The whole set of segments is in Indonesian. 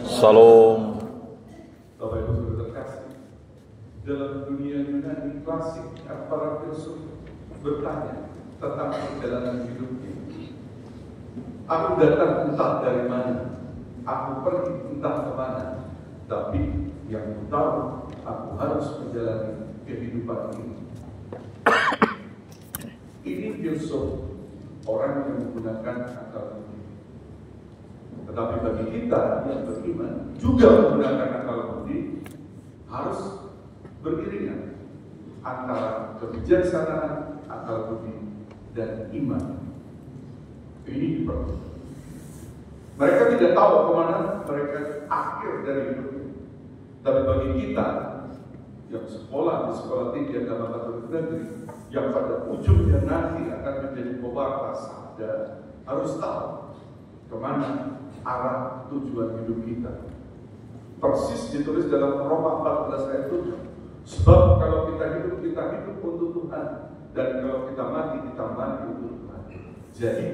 Salam. Bapak Ibu sudah terkasih, dalam dunia Yunani klasik, para filsuf bertanya tentang perjalanan hidupnya. Aku datang entah dari mana, aku pergi entah kemana, tapi yang ku tahu, aku harus menjalani kehidupan ini. Ini filsuf orang yang menggunakan akal budi. Tetapi bagi kita yang beriman juga menggunakan akal budi, harus beriringan antara kebijaksanaan, akal budi, dan iman. Ini diperlukan. Mereka tidak tahu kemana mereka akhir dari hidupnya. Tapi bagi kita yang sekolah di sekolah tinggi agama Katolik negeri, yang pada ujungnya nanti akan menjadi pewarta sabda, harus tahu kemana arah tujuan hidup kita. Persis ditulis dalam Roma 14 ayat 7. Sebab kalau kita hidup untuk Tuhan, dan kalau kita mati untuk Tuhan. Jadi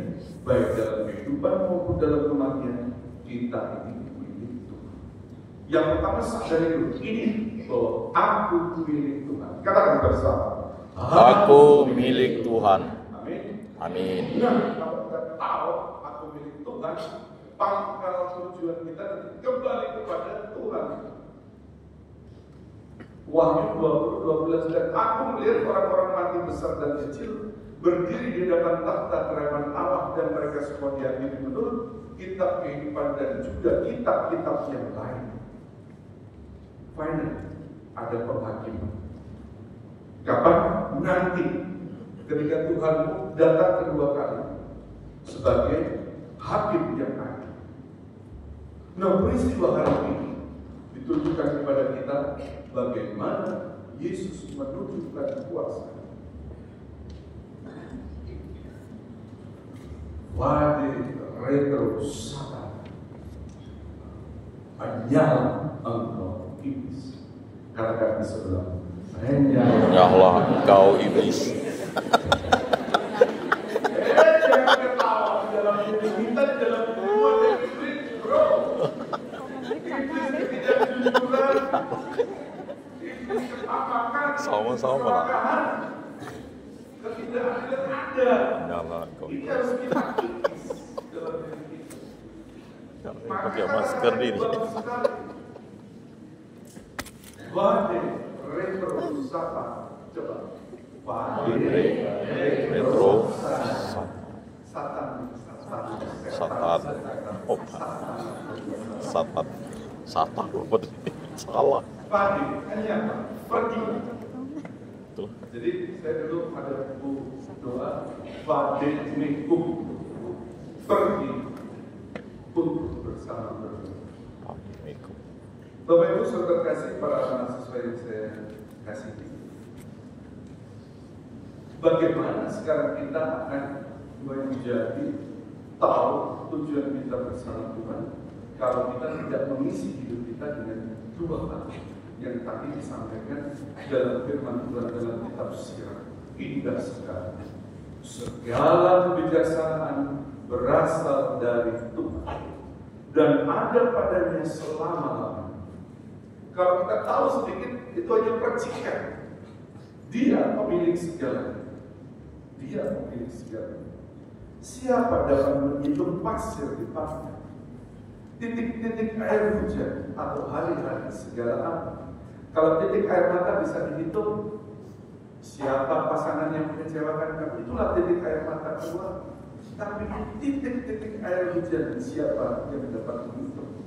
baik dalam kehidupan maupun dalam kematian, kita ini milik Tuhan. Yang pertama sadar dulu ini, bahwa aku milik Tuhan. Katakan bersama, Aku milik Tuhan. Amin. Amin. Nah, kalau kita tahu aku milik Tuhan, pangkal tujuan kita kembali kepada Tuhan. Wahyu 20:12, dan aku melihat orang-orang mati besar dan kecil berdiri di depan tahta kerajaan Allah, dan mereka semua diadili menurut kitab kehidupan dan juga kitab-kitab yang lain. Finally, ada penghakiman. Kapan? Nanti, ketika Tuhanmu datang kedua kali sebagai hakim yang adil. Nah, peristiwa hari ini ditunjukkan kepada kita bagaimana Yesus menunjukkan kuasa. Wade retro satan, menyala engkau iblis. Katakan di sebelah, Nyahlah engkau iblis. jangan ketawa di dalam diri kita, di dalam tubuh dan iblis, bro. Iblis ketidakjujuran, iblis ketampakan, Sama-sama lah. ketidakadilan ada. Nyahlah engkau Ini iblis. harus kita kikis dalam diri kita. Pakai masker ini. Wade retro satan, coba. Wade Retro satan. Satan apa ini? Salah. Padi, hanya apa? Pergi. Tuh. Jadi saya dulu ada buku doa, Padi Mikum, pergi untuk bersama Tuhan. Bapak Ibu saudara kasih, para mahasiswa yang saya kasih. Bagaimana sekarang kita akan menjadi tahu tujuan kita bersama Tuhan kalau kita tidak mengisi hidup kita dengan dua hal yang tadi disampaikan dalam firman Tuhan dalam kitab Sirah. Indah sekali. Segala kebijaksanaan berasal dari Tuhan dan ada padanya selama-lamanya. Kalau kita tahu sedikit, itu hanya percikan. Dia pemilik segalanya. Dia pemilik segalanya. Siapa dapat menghitung pasir di pantai? Titik-titik air hujan atau hari-hari segala apa? Kalau titik air mata bisa dihitung, siapa pasangan yang mengecewakan kamu? Itulah titik air mata keluar. Tapi titik-titik air hujan siapa yang dapat menghitung?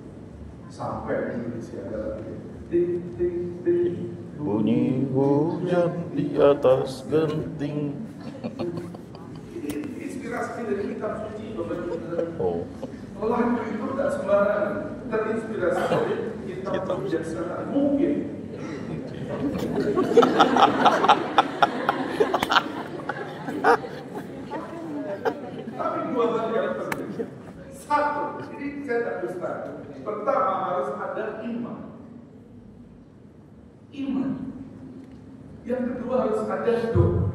Sampai Indonesia adalah titik-titik Bunyi hujan di atas genting. Ini inspirasi dari kitab suci. Oh. Orang itu tidak sembarangan, terinspirasi dari kitab kebijaksanaan. Mungkin tapi dua hal yang penting. Satu, ini saya tidak dusta. Pertama harus ada iman. Yang kedua harus ada doa.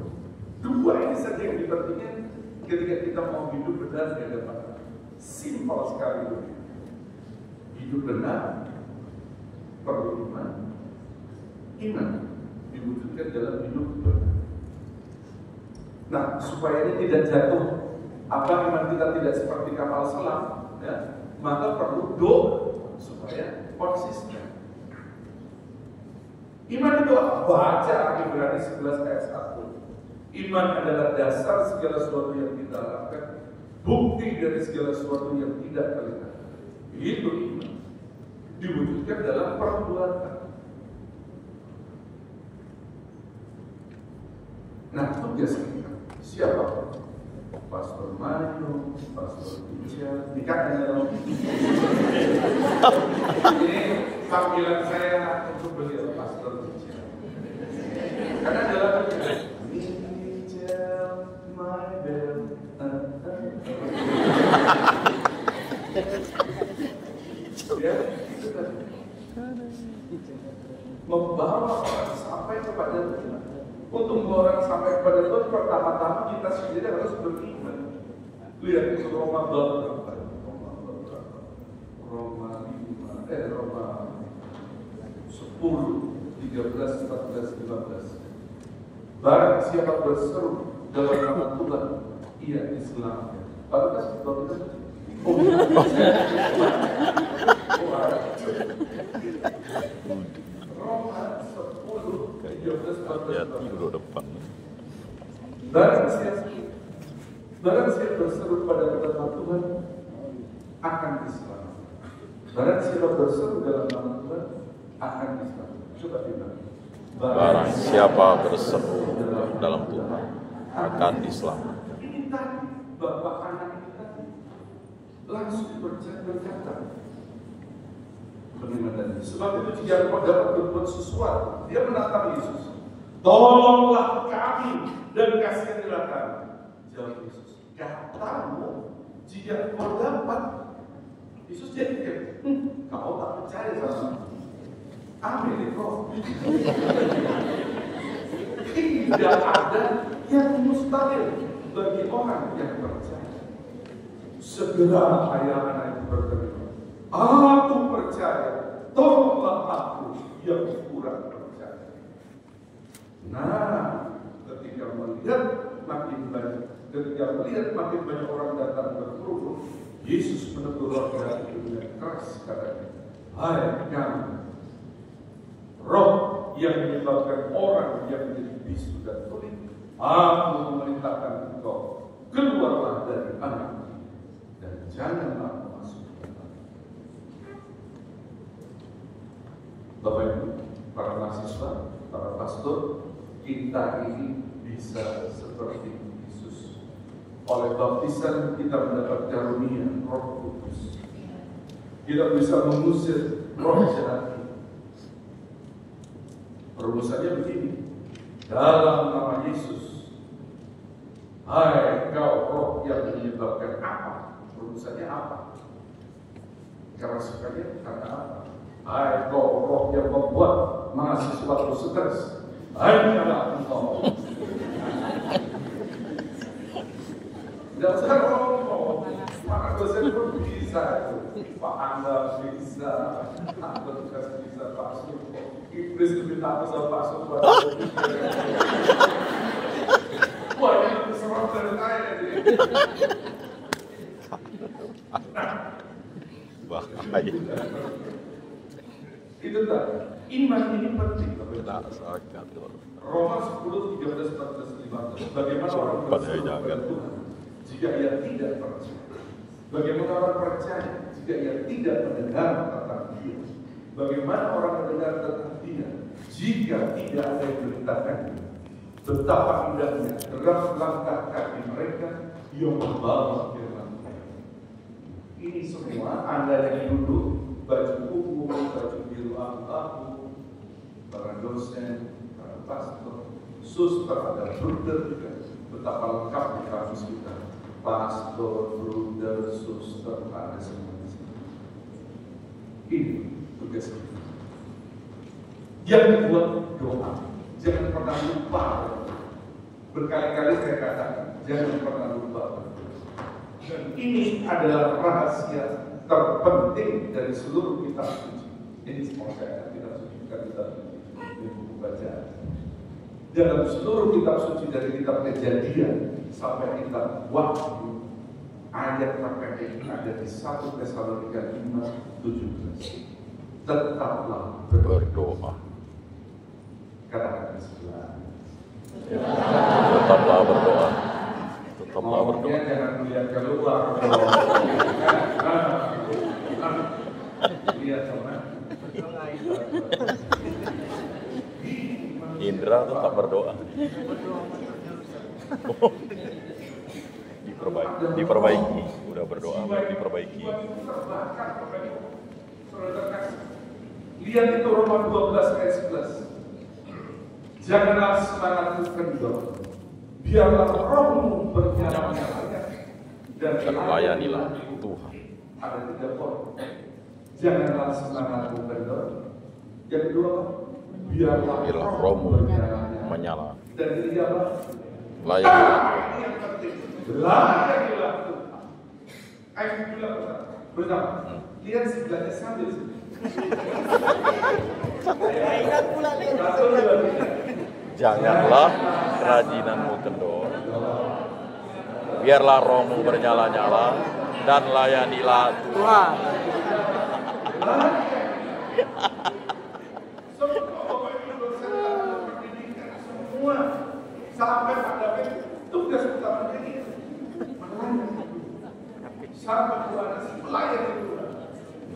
Dua ini saja yang dipentingkan ketika kita mau hidup benar di hadapan. Simpel sekali. hidup benar perlu iman. Iman diwujudkan dalam hidup benar. Nah, supaya ini tidak jatuh, iman kita tidak seperti kapal selam, ya, maka perlu doa supaya konsisten. Iman itu apa? Baca Ibrani 11 ayat 1. Iman adalah dasar segala sesuatu yang kita harapkan, bukti dari segala sesuatu yang tidak terlihat. Itu iman diwujudkan dalam perbuatan. Nah, tugas kita siapa? Pastor Mario, Pastor Michel, dikatakan dalam ini panggilan saya untuk beliau Pastor Michel. Karena dalam Michel, my bell, ya, itu kan membawa orang sampai kepada Tuhan. Untuk membawa orang sampai kepada Tuhan, pertama-tama kita sendiri harus beriman. Lihat itu Roma berapa? Roma 10, 13, 14, 15. Barang siapa berseru dalam nama Tuhan, ia diselamatkan. Baru kan Roma 10, 13, 14, 15. Depan. Barang siapa berseru pada nama Tuhan akan diselamatkan. Barang siapa berseru dalam nama Tuhan akan diselamatkan. Coba bilang. Barang siapa berseru dalam Tuhan akan diselamatkan. Ini tadi Bapak anak ini tadi langsung berkata bagaimana? Sebab itu jika engkau dapat berbuat sesuatu, dia menantang Yesus. Tolonglah kami dan kasihanilah kami. Jawab Yesus, katamu jika engkau dapat. Yesus jadi kau tak percaya sama Amin kok. Tidak ada yang mustahil bagi orang yang percaya. Segera ayah-anak itu berkata, aku percaya, tolonglah aku yang kurang percaya. Nah, ketika melihat makin banyak orang datang berkerumun, Yesus menegur roh jahat itu dengan keras katanya, hai kamu, roh yang menyebabkan orang yang menjadi bisu dan tuli, aku memerintahkan engkau keluarlah dari anak dan janganlah masuk ke dalam. Bapak Ibu, para mahasiswa, para pastor, kita ini bisa seperti Yesus. Oleh baptisan kita mendapat karunia Roh Kudus. Kita bisa mengusir roh jahat. Rumusannya begini, dalam nama Yesus, hai kau roh yang menyebabkan apa? Rumusannya apa? Kerasukannya karena apa? Hai kau roh yang membuat mahasiswa itu stres, hanyalah engkau. Tidak usah ngomong, maka dosen pun bisa, Pak Anda bisa, Anda bisa, Pak Suko. Iblis lebih takut sama Pak Suko. Wah, ini lebih serem dari saya ini. Bahaya. Itu tadi, iman ini penting. Benar sangat. Roma 10, 13, 14, 15. Bagaimana orang berseru kepada Tuhan jika ia tidak percaya? Bagaimana orang percaya jika ia tidak mendengar tentang Dia? Bagaimana orang mendengar tentang Dia jika tidak ada yang beritakan? Betapa indahnya gerak langkah kaki mereka yang membawa firman Tuhan. Ini semua Anda yang duduk baju ungu, baju biru abu-abu, para dosen, para pastor, suster, ada bruder juga. Betapa lengkap di kampus kita. Pastor, bruder, suster, ada semua di sini. Ini tugas kita. Yang kedua, doa. Jangan pernah lupa. Berkali-kali saya katakan, jangan pernah lupa. Dan ini adalah rahasia terpenting dari seluruh kitab suci. Ini semua saya kitab suci, bukan kitab suci, ini buku bacaan. Dalam seluruh kitab suci dari kitab Kejadian sampai kitab Wahyu, ayat terpendek ini ada di 1 Tesalonika 5:17. Tetaplah berdoa. Katakan sebelah. Tetaplah berdoa. Tetaplah berdoa. Ngomongnya jangan melihat keluar. Lihat sama. Indra tetap berdoa. Diperbaiki. Udah berdoa, diperbaiki. Lihat itu Roma 12 ayat 11. Janganlah semangatmu kendor, biarlah rohmu bernyala-nyala dan layanilah Tuhan. Ada 3 poin. Janganlah semangatmu kendor. Yang kedua, biarlah rohmu menyala. Dan ketiga, Layanilah. ini yang penting. Layanilah Tuhan. Ayo bilang bersama. Lihat sebelahnya sambil. Janganlah kerajinanmu kendor, biarlah rohmu bernyala-nyala, dan layanilah Tuhan. Semua sampai pada tugas utama ini sampai kepada melayani Tuhan.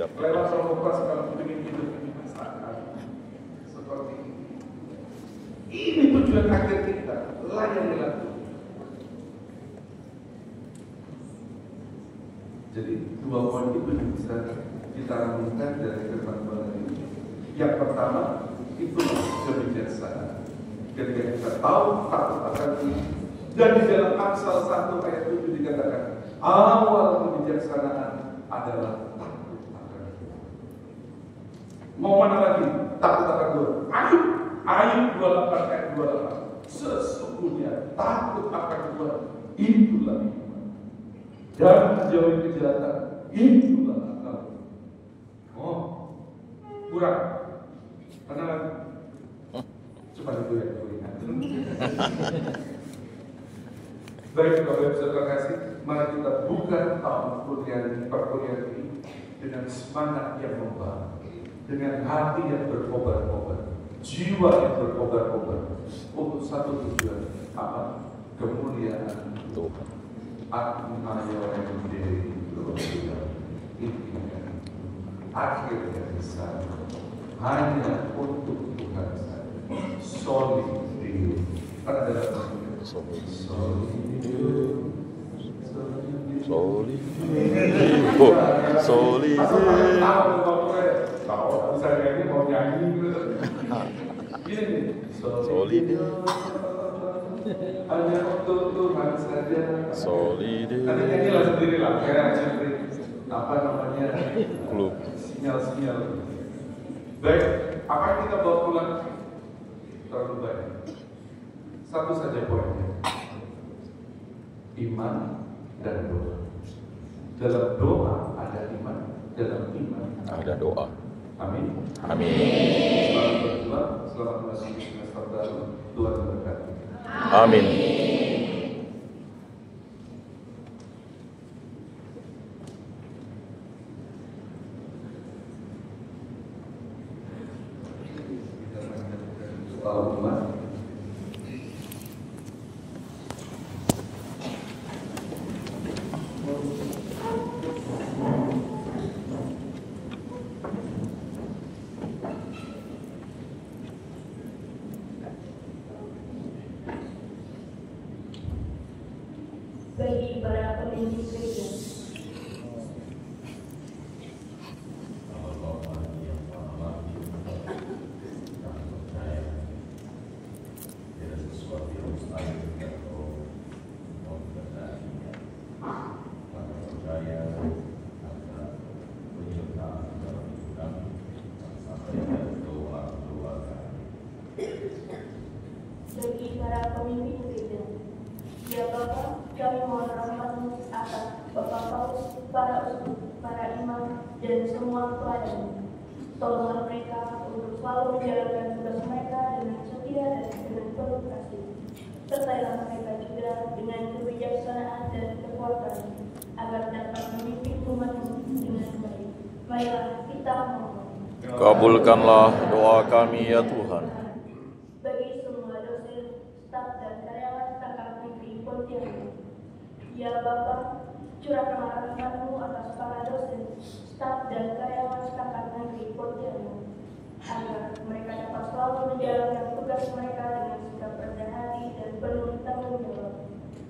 Lewat Romo kalau ingin hidup ini masyarakat seperti ini. Ini tujuan akhir kita, layanilah Tuhan. Jadi 2 poin itu yang bisa kita renungkan dari firman Tuhan ini. Yang pertama itu kebijaksanaan. Ketika kita tahu takut akan ini, dan di dalam Amsal 1 ayat 7 dikatakan awal kebijaksanaan adalah takut akan Tuhan. Mau mana lagi? Takut akan Tuhan. Ayub 28 ayat 28. Sesungguhnya takut akan Tuhan itulah iman, dan menjauhi kejahatan itulah akal. Oh, kurang. Mana lagi? Cuma itu yang kuingat. Baik, Bapak Saudara kasih, mari kita buka tahun perkuliahan ini dengan semangat yang membara, dengan hati yang berkobar-kobar, jiwa yang berkobar-kobar untuk satu tujuan, apa? Kemuliaan Tuhan. Aku mayor dari ini akhirnya bisa hanya untuk Tuhan saja. Solid Dio. Ada dalam Kalau saya ini mau nyanyi gini, solid. Hanya untuk Tuhan saja. Solid. Nanti nyanyilah sendiri lah, kayak apa namanya? Klub. Sinyal-sinyal. Baik, apa yang kita bawa pulang? Terlalu banyak. Satu saja poinnya. Iman dan doa. Dalam doa ada iman, dalam iman Ada doa. Amin. Amin. Selamat berjuang, selamat memasuki semester baru. Tuhan memberkati. Amin. Allahumma bagi para pemimpin gereja. Bagi para pemimpin gereja, ya Bapa, kami mohon rahmat-Mu atas Bapak Paulus, para uskup, para imam, dan semua pelayan. Tolonglah mereka untuk selalu menjalankan tugas mereka dengan setia dan dengan penuh kasih. Sertailah mereka juga dengan kebijaksanaan dan kekuatan, agar dapat memimpin umat-Mu dengan baik. Marilah kita mohon. Kabulkanlah doa kami ya Tuhan. Bagi semua dosen, staf dan karyawan Sanggar Negeri Pontianak, ya Bapa, curahkanlah rahmat-Mu atas para dosen, staf dan karyawan Sanggar Negeri Pontianak, agar mereka dapat selalu menjalankan tugas mereka dengan sikap rendah hati dan penuh tanggung jawab.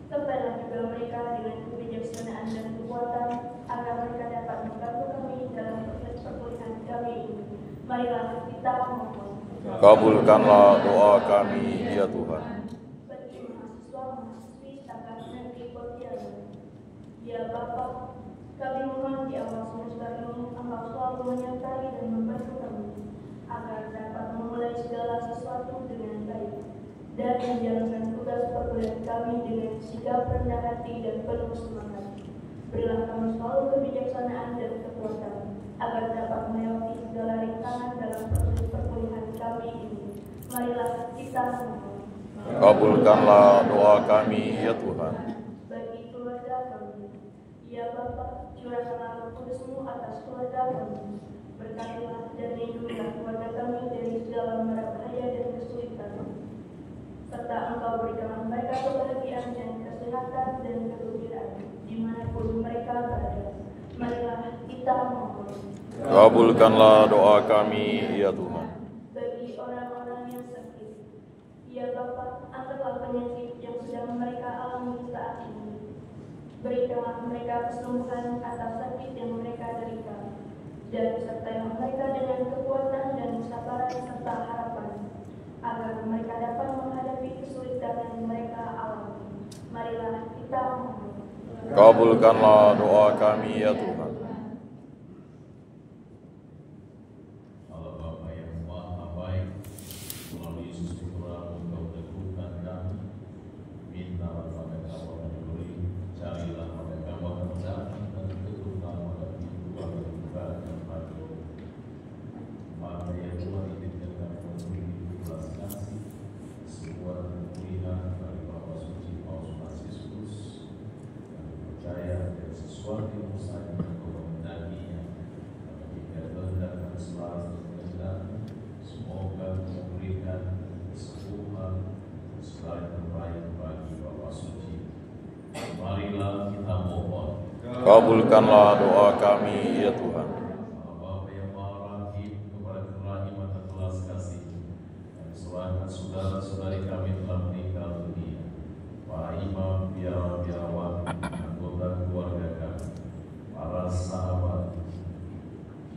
Sertailah juga mereka dengan kebijaksanaan dan kekuatan, agar mereka dapat membantu kami dalam proses perkuliahan kami ini. Marilah kita mohon. Kabulkanlah doa kami ya Tuhan. Bagi mahasiswa-mahasiswi Sanggar Negeri Pontianak, ya Bapa, kami mohon di awal semester ini Engkau selalu menyertai dan membantu kami, agar dapat memulai segala sesuatu dengan baik dan menjalankan tugas perkuliahan kami dengan sikap rendah hati dan penuh semangat. Berilah kami selalu kebijaksanaan dan kekuatan, agar dapat melewati segala rintangan dalam proses perkuliahan kami ini. Marilah kita mohon. Kabulkanlah doa kami ya Tuhan. Bagi keluarga kami, ya Bapa, curahkanlah Roh Kudus-Mu atas keluarga kami. Berkatilah dan lindungilah keluarga kami dari segala mara bahaya dan kesulitan, serta Engkau berikanlah mereka kebahagiaan dan kesehatan dan kegembiraan dimanapun mereka berada. Marilah kita mohon. Kabulkanlah doa kami ya Tuhan. Bagi orang-orang yang sakit, ya Bapa, angkatlah penyakit yang sedang mereka alami saat ini. Berikanlah mereka kesembuhan atas sakit yang mereka derita, dan sertailah mereka dengan kekuatan dan kesabaran serta harapan, agar mereka dapat menghadapi kesulitan yang mereka alami. Marilah kita mohon. Kabulkanlah doa kami ya Tuhan. Allah Bapa yang Maha Baik, melalui Yesus Tuhan Engkau teguhkan kami. Mintalah pada Kau dan beri, carilah pada Kau akan cari, dan ketuklah pada pintu akan dibukakan pagi. Maka ya Tuhan izinkan kami memberi belas kasih, sebuah pemulihan bagi Bapa Suci Paus Fransiskus, yang percaya dari sesuatu yang mustahil Engkau mengendakinya. Jika kehendak dan selaras kehendak, semoga memberikan kesembuhan segala yang terbaik bagi Bapa Suci. Marilah kita mohon. Kabulkanlah doa kami ya Tuhan. Bapa yang Maha Rahim, kepada kerahiman dan belas kasih, kami serahkan saudara-saudari kami telah meninggal dunia, para imam, biarawan, anggota keluarga kami, para sahabat,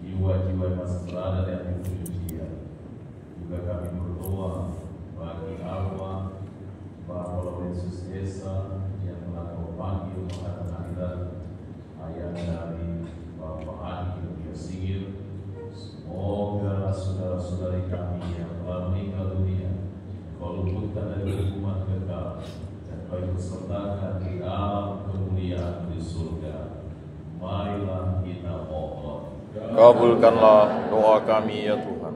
jiwa-jiwa yang masih berada di hati kesucian. Juga kami berdoa bagi arwah Bapak Laurentius Esa yang telah Kau panggil menghadap akhirat, ayah dari Bapak Adi Sigir. Semoga saudara-saudari kami yang telah meninggal dunia Kau luputkan dari hukuman kekal, dan Kau ikut sertakan di dalam kemuliaan di surga. Marilah kita mohon. Kabulkanlah doa kami ya Tuhan.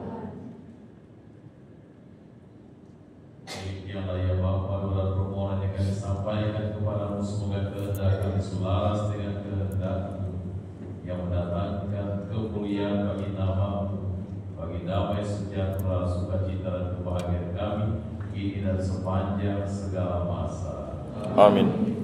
Demikianlah ya Bapa, dalam permohonan yang kami sampaikan kepadamu, semoga kehendak kami selaras dengan kehendak-Mu yang mendatangkan kemuliaan bagi nama-Mu, bagi damai sejahtera, sukacita dan kebahagiaan kami kini dan sepanjang segala masa. Amin.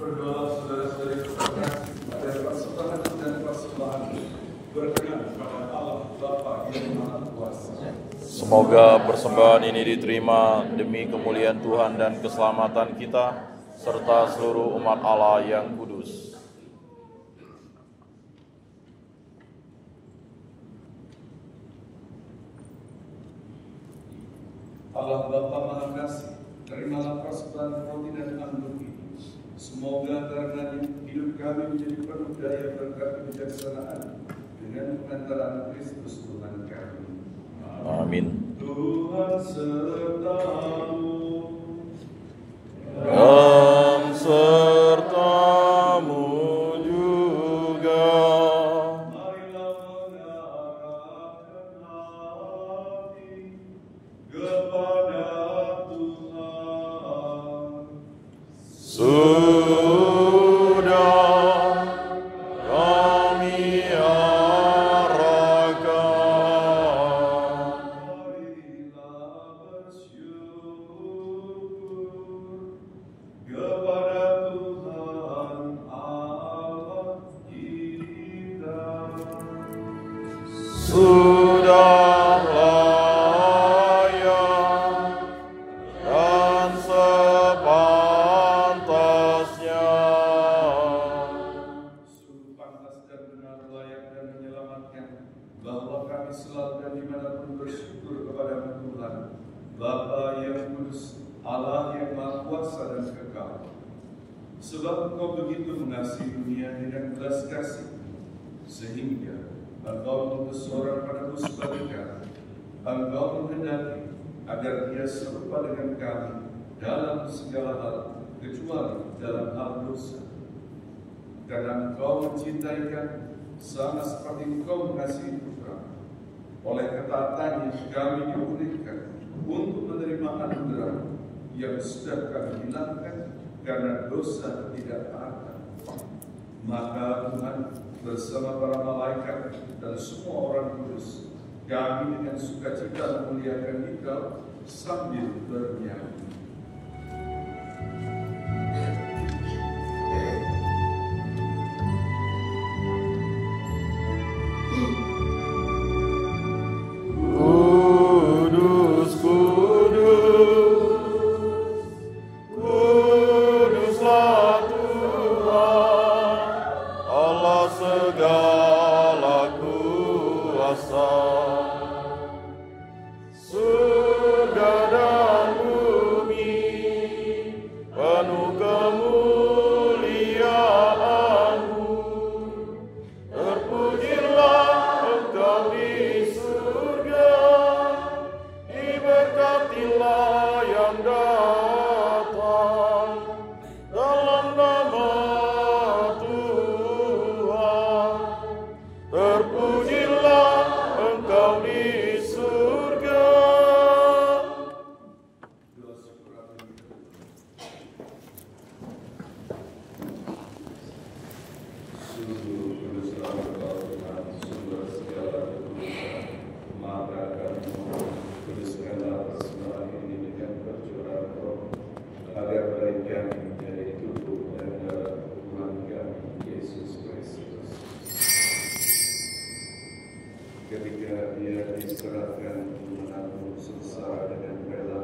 Berdoa saudara-saudari terkasih pada persembahan dan persembahan berkenan kepada Allah Bapa yang Maha Kuasa. Semoga persembahan ini diterima demi kemuliaan Tuhan dan keselamatan kita, serta seluruh umat Allah yang kudus. Allah Bapa Maha Kasih, terimalah persembahan roti dan anggur ini. Semoga karena hidup kami menjadi penuh daya berkat kebijaksanaan dengan pengantaran Kristus Tuhan kami. Amin. Tuhan sertamu Dan sertamu juga. Marilah mengarahkan hati kepada Tuhan. Sudah kami arahkan. Marilah bersyukur kepada Tuhan Allah kita. Sudah layak dan sepantasnya. Sungguh pantas dan benar, layak dan menyelamatkan, bahwa kami selalu dan dimanapun bersyukur kepada Tuhan, Bapa yang kudus, Allah yang Maha Kuasa dan kekal. Sebab Engkau begitu mengasihi dunia dengan belas kasih, sehingga Engkau mengutus seorang penebus bagi kami. Engkau menghendaki agar Dia serupa dengan kami dalam segala hal, kecuali dalam hal dosa. Karena Engkau mencintai kami sama seperti Engkau mengasihi putra. Oleh ketaatannya kami dipulihkan untuk menerima anugerah yang sudah kami hilangkan karena dosa tidak ada. Maka Tuhan bersama para malaikat dan semua orang kudus, kami dengan sukacita memuliakan Engkau sambil bernyanyi. Kudus, kudus, kuduslah Tuhan, Allah segala kuasa. Surga dan bumi penuh kemuliaan-Mu. Terpujilah Engkau di surga, diberkatilah yang datang dalam nama Tuhan. Terpujilah Engkau di surga. Doa syukur kami. Sungguh kuduslah Engkau Tuhan, sumber segala kekudusan. Maka kami mohon, kuduskanlah persembahan ini dengan percurahan Roh, agar baik kami menjadi tubuh dan darah Tuhan kami Yesus Kristus. Ketika Dia diserahkan untuk menanggung sengsara dengan rela,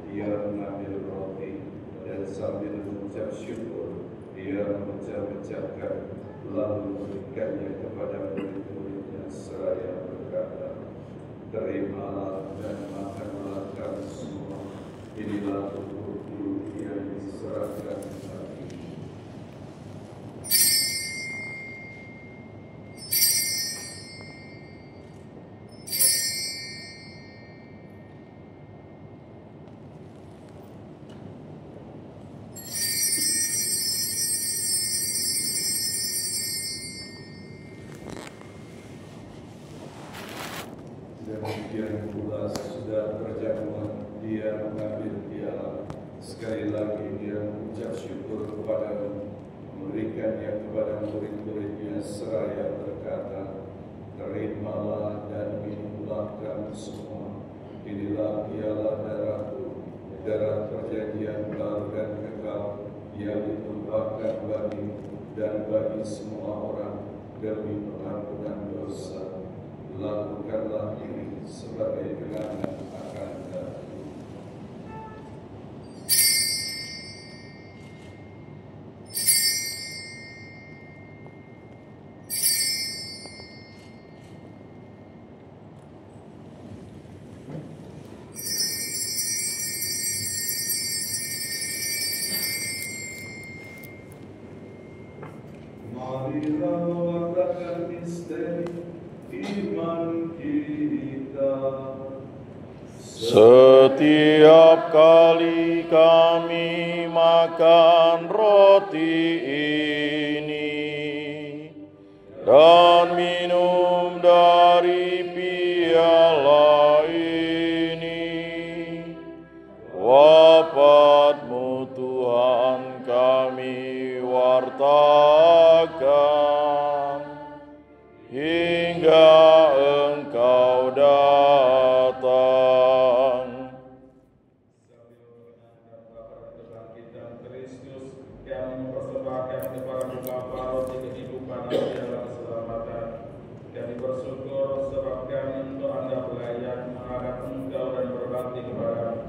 Dia mengambil roti dan sambil mengucap syukur, Dia mengucap-ucapkan, lalu memberikannya kepada murid-muridnya seraya berkata, "Terimalah dan makanlah kamu semua. Inilah tubuhku yang diserahkan bagi." Demikian pula sudah berjamuan, Dia mengambil piala. Sekali lagi Dia mengucap syukur kepada-Mu, memberikannya kepada murid-muridnya seraya berkata, "Terimalah dan minumlah kamu semua. Inilah piala darah-Ku, darah perjanjian baru dan kekal yang ditumpahkan kami dan bagi semua orang demi pengampunan dosa. Lakukanlah ini sebagai kenangan akan kami. Marilah mewartakan misteri iman kita. Setiap kali kami makan roti ini dan minum dari piala ini, wafat-Mu Tuhan kami wartakan hingga Engkau datang. Kebangkitan Kristus, kami mempersembahkan kepada Bapa roti kehidupan dan piala keselamatan. Kami bersyukur sebab kami menganggap layak menghadap Engkau dan berbakti kepada-Mu.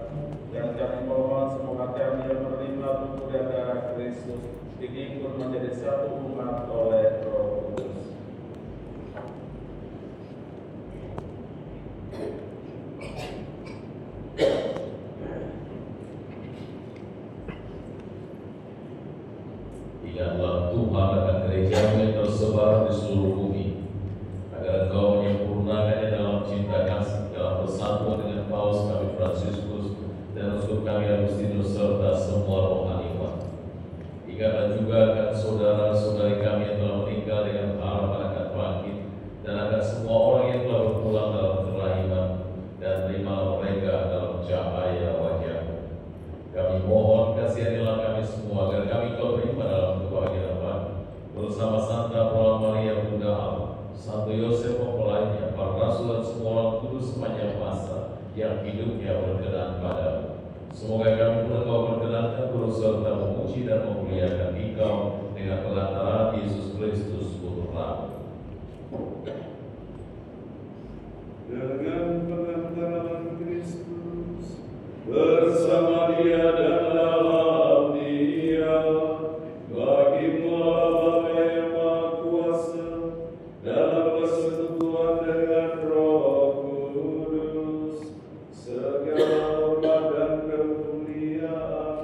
Dan kami mohon semoga kami yang menerima tubuh dan darah Kristus diikut menjadi satu umat oleh Roh Kudus. Ingatlah Tuhan akan gereja-Mu yang tersebar di seluruh bumi, agar Engkau menyempurnakannya dalam cinta kasih, dalam persatuan dengan Paus kami Fransiskus dan uskup kami Agustinus serta semua rohaniwan. Ingatlah juga akan saudara-saudari kami yang telah meninggal dengan harapan akan bangkit, dan akan semua orang yang telah berpulang dalam kelahiran, dan terima mereka dalam cahaya wajah-Mu. Kami mohon kasihanilah kami semua agar kami Kau terima dalam kebahagiaan bersama Santa Paula Maria Bunda Allah, Santo Yosef mempelainya, para rasul dan semua orang kudus sepanjang masa yang hidupnya berkenan padamu. Semoga kami pun Engkau berkenankan terus serta memuji dan memuliakan Engkau dengan perantaraan Yesus Kristus Putra-Mu. Dengan pengantaran Kristus bersama Dia dan dalam Dia, bagi-Mu Allah Bapa yang Maha Kuasa, dalam persekutuan dengan Roh Kudus, segala hormat dan kemuliaan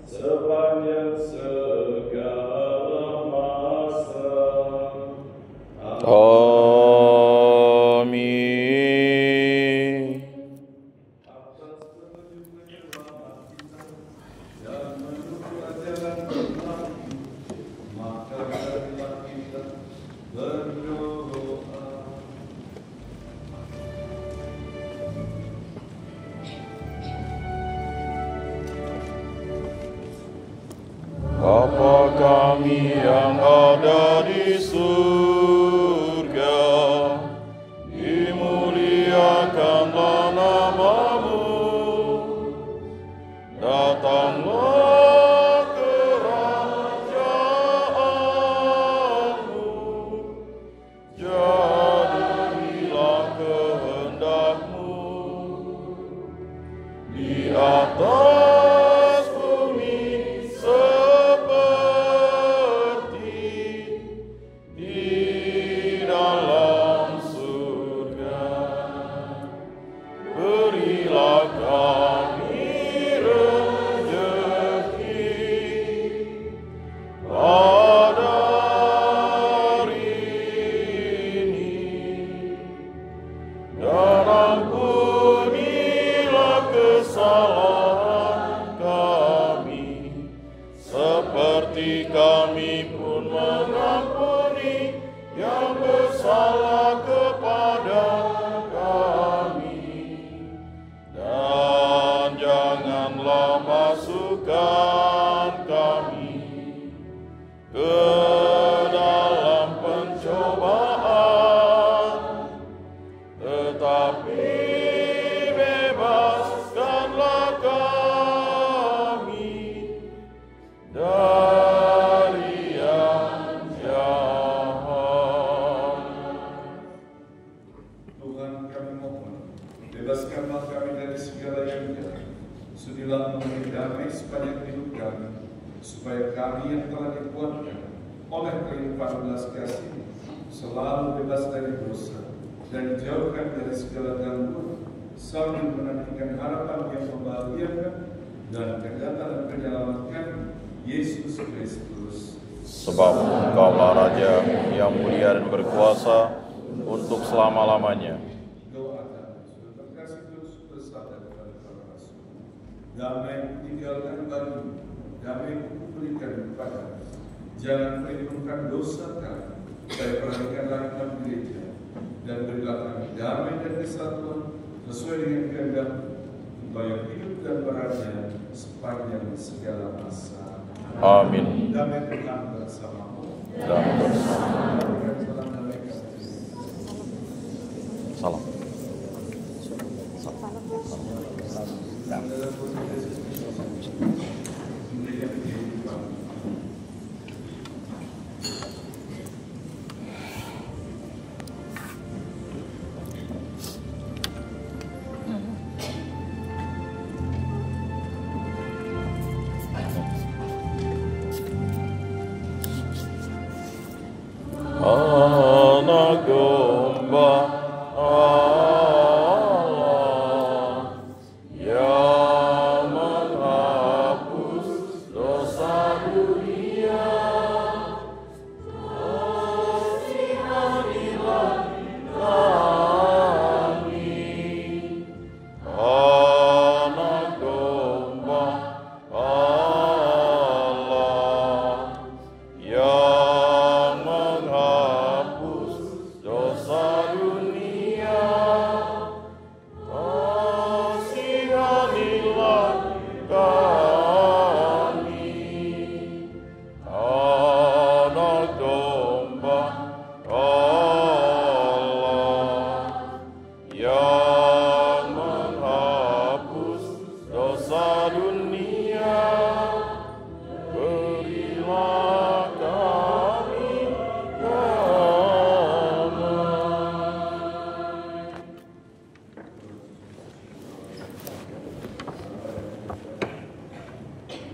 sepanjang segala masa. Amin. Atas petunjuk penyelamat kita dan menuju ajaran Tuhan, maka marilah kita berdoa. Bapa kami yang ada di surga, dimuliakanlah nama-Mu, datanglah kerajaan-Mu, jadilah kehendak-Mu di atas bumi seperti di dalam surga. Berilah kami rezeki pada hari ini, dan ampunilah kesalahan kami, seperti kami pun mengampuni yang bersalah kepada kami. Dan janganlah masukkan kami ke dalam pencobaan, tetapi bebaskanlah kami dari kami yang telah dikuatkan oleh kelimpahan belas kasih selalu bebas dari dosa dan dijauhkan dari segala gangguan sambil menantikan harapan yang membahagiakan dan kedatangan penyelamatkan Yesus Kristus. Sebab Engkaulah Raja yang mulia dan berkuasa untuk selama-lamanya. Doakan sudah terkasih terus bersabda kepada para rasul. Damai tinggalkan bagi, damai kuberikan kepada. Jangan perhitungkan dosa kami, dan perhatikanlah iman gereja, dan berilah kami damai dan kesatuan sesuai dengan kehendak, supaya hidup dan berada sepanjang segala masa. Amin. Damai Tuhan bersamamu. Dan bersama. Salam damai kasih. Salam. Anak domba Allah yang menghapus dosa dunia, kasihanilah kami. Anak domba Allah yang menghapus dosa dunia, kasihanilah kami. Anak domba Allah yang menghapus dosa dunia, berilah kami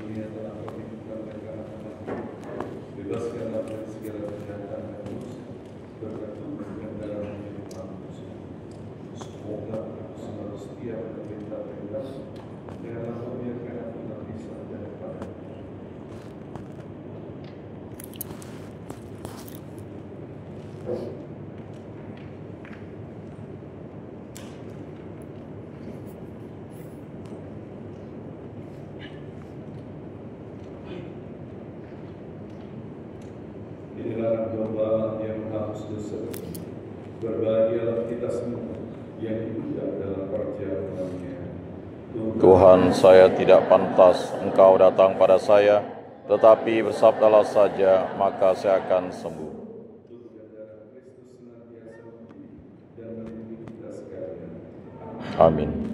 Dunia telah perhitungkan mereka bebaskanlah dari segala kejahatan dan dosa, berkat Tuhan dan dalam hidup manusia. Semoga aku selalu setia pada perintah-perintah, janganlah kau biarkan aku terpisah daripada. Inilah domba yang menghapus dosa. Berbahagialah kita semua yang hidup dalam perjalanannya. Tuhan, saya tidak pantas Engkau datang pada saya, tetapi bersabdalah saja, maka saya akan sembuh. Tuhan darah Kristus senantiasa memberi dan melindungi kita sekalian. Amin.